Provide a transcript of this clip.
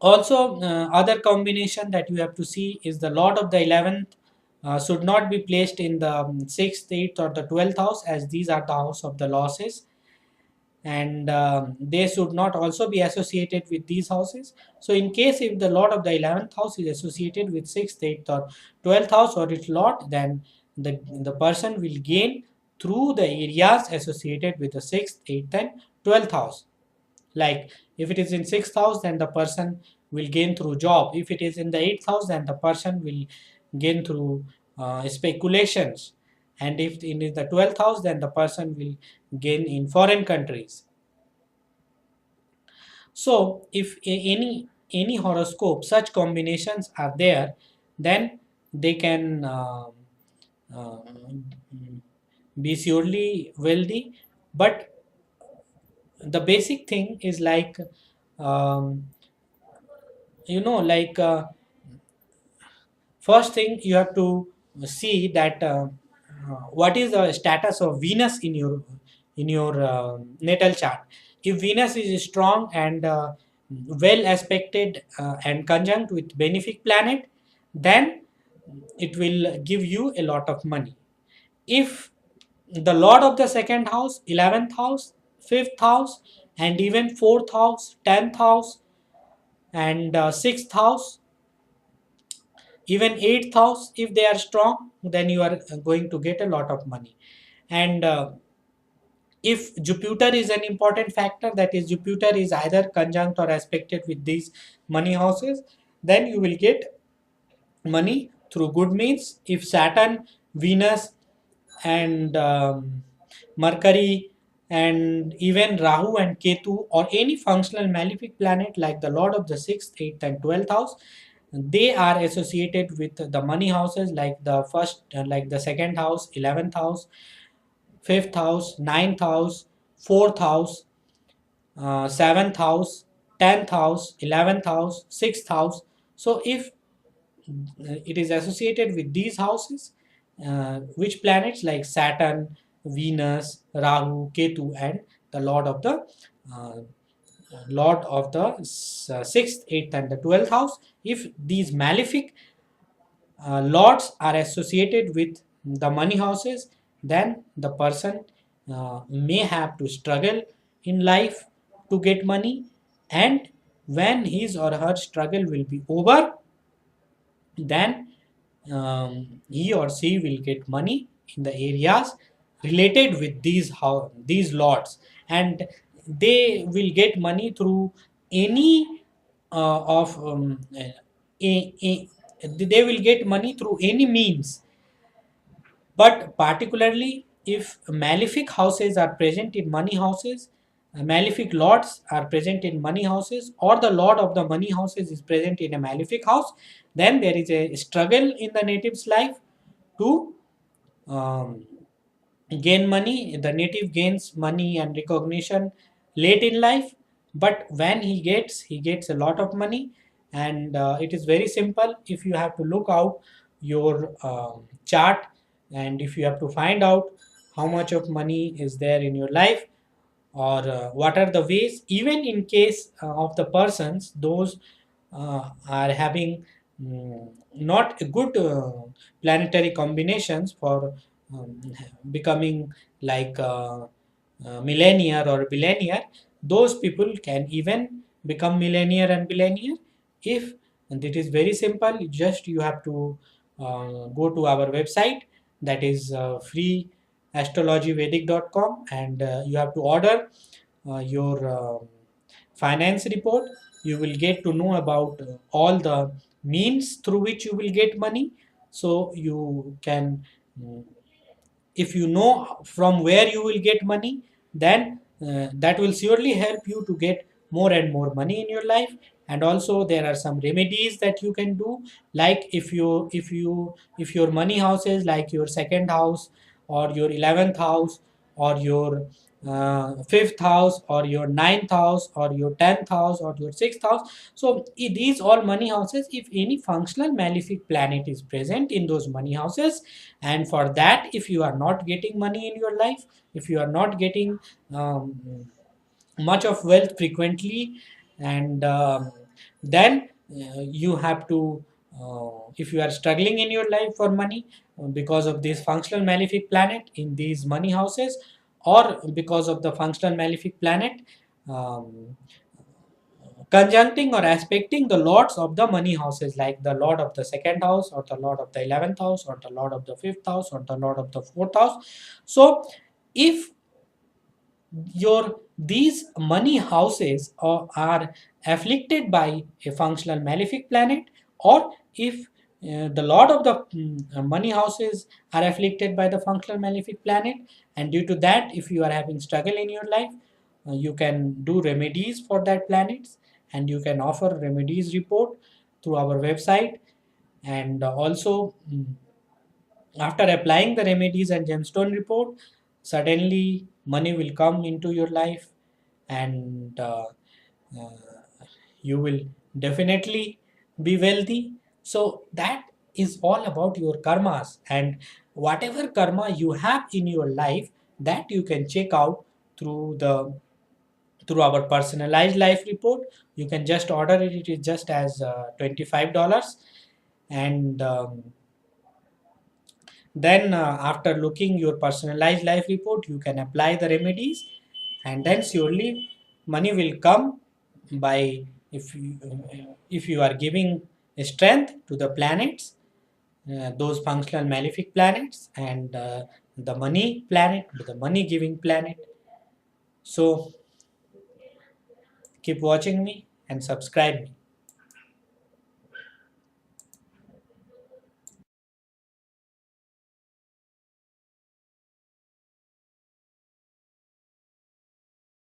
Also, other combination that you have to see is the Lord of the 11th should not be placed in the 6th, 8th, or the 12th house, as these are the house of the losses, and they should not also be associated with these houses. So in case if the Lord of the 11th house is associated with 6th, 8th, or 12th house or its Lord, then the person will gain through the areas associated with the 6th, 8th, and 12th house. Like if it is in 6th house, then the person will gain through job. If it is in the 8th house, then the person will gain through speculations. And if it is the 12th house, then the person will gain in foreign countries. So if any horoscope such combinations are there, then they can uh, be surely wealthy. But the basic thing is like, um, like, first thing you have to see that what is the status of Venus in your natal chart. If Venus is strong and well aspected and conjunct with benefic planet, then it will give you a lot of money. If the Lord of the second house, 11th house, 5th house, and even 4th house, 10th house, and 6th house, even 8th house, if they are strong, then you are going to get a lot of money. And if Jupiter is an important factor, that is Jupiter is either conjunct or aspected with these money houses, then you will get money through good means. If Saturn, Venus, and Mercury, and even Rahu and Ketu, or any functional malefic planet like the Lord of the 6th, 8th, and 12th house, they are associated with the money houses, like the first, like the second house, 11th house, 5th house, 9th house, 4th house, 7th house, 10th house, 11th house, 6th house. So if it is associated with these houses, which planets like Saturn, Venus, Rahu, Ketu, and the uh, Lord of the 6th, 8th, and the 12th house, if these malefic lords are associated with the money houses, then the person may have to struggle in life to get money. And when his or her struggle will be over, then he or she will get money in the areas related with these lots, and they will get money through any of a, they will get money through any means. But particularly if malefic houses are present in money houses, malefic lords are present in money houses, or the lord of the money houses is present in a malefic house, then there is a struggle in the native's life to um, gain money. The native gains money and recognition late in life, but when he gets a lot of money. And it is very simple. If you have to look out your chart, and if you have to find out how much of money is there in your life, or what are the ways, even in case of the persons those are having not a good planetary combinations for um, becoming like millionaire or billionaire, those people can even become millionaire and billionaire. If and it is very simple, just you have to go to our website, that is freeastrologyvedic.com, and you have to order your finance report. You will get to know about all the means through which you will get money. So you can, mm, if you know from where you will get money, then that will surely help you to get more and more money in your life. And also there are some remedies that you can do, like if your money houses, like your second house, or your 11th house, or your fifth house, or your ninth house, or your 10th house, or your sixth house. So these all money houses, if any functional malefic planet is present in those money houses, and for that, if you are not getting money in your life, if you are not getting much of wealth frequently, and then you have to, if you are struggling in your life for money because of this functional malefic planet in these money houses, or because of the functional malefic planet um, conjuncting or aspecting the lords of the money houses, like the lord of the second house, or the lord of the 11th house, or the lord of the fifth house, or the lord of the fourth house. So if your these money houses are afflicted by a functional malefic planet, or if the lord of the money houses are afflicted by the functional malefic planet, and due to that if you are having struggle in your life, you can do remedies for that planets, and you can offer remedies report through our website. And also, after applying the remedies and gemstone report, suddenly money will come into your life, and uh, you will definitely be wealthy. So that is all about your karmas, and whatever karma you have in your life, that you can check out through the through our personalized life report. You can just order it. It is just as $25. And then after looking your personalized life report, you can apply the remedies, and then surely money will come by, if you are giving strength to the planets, those functional malefic planets, and the money planet, the money giving planet. So keep watching me and subscribe me.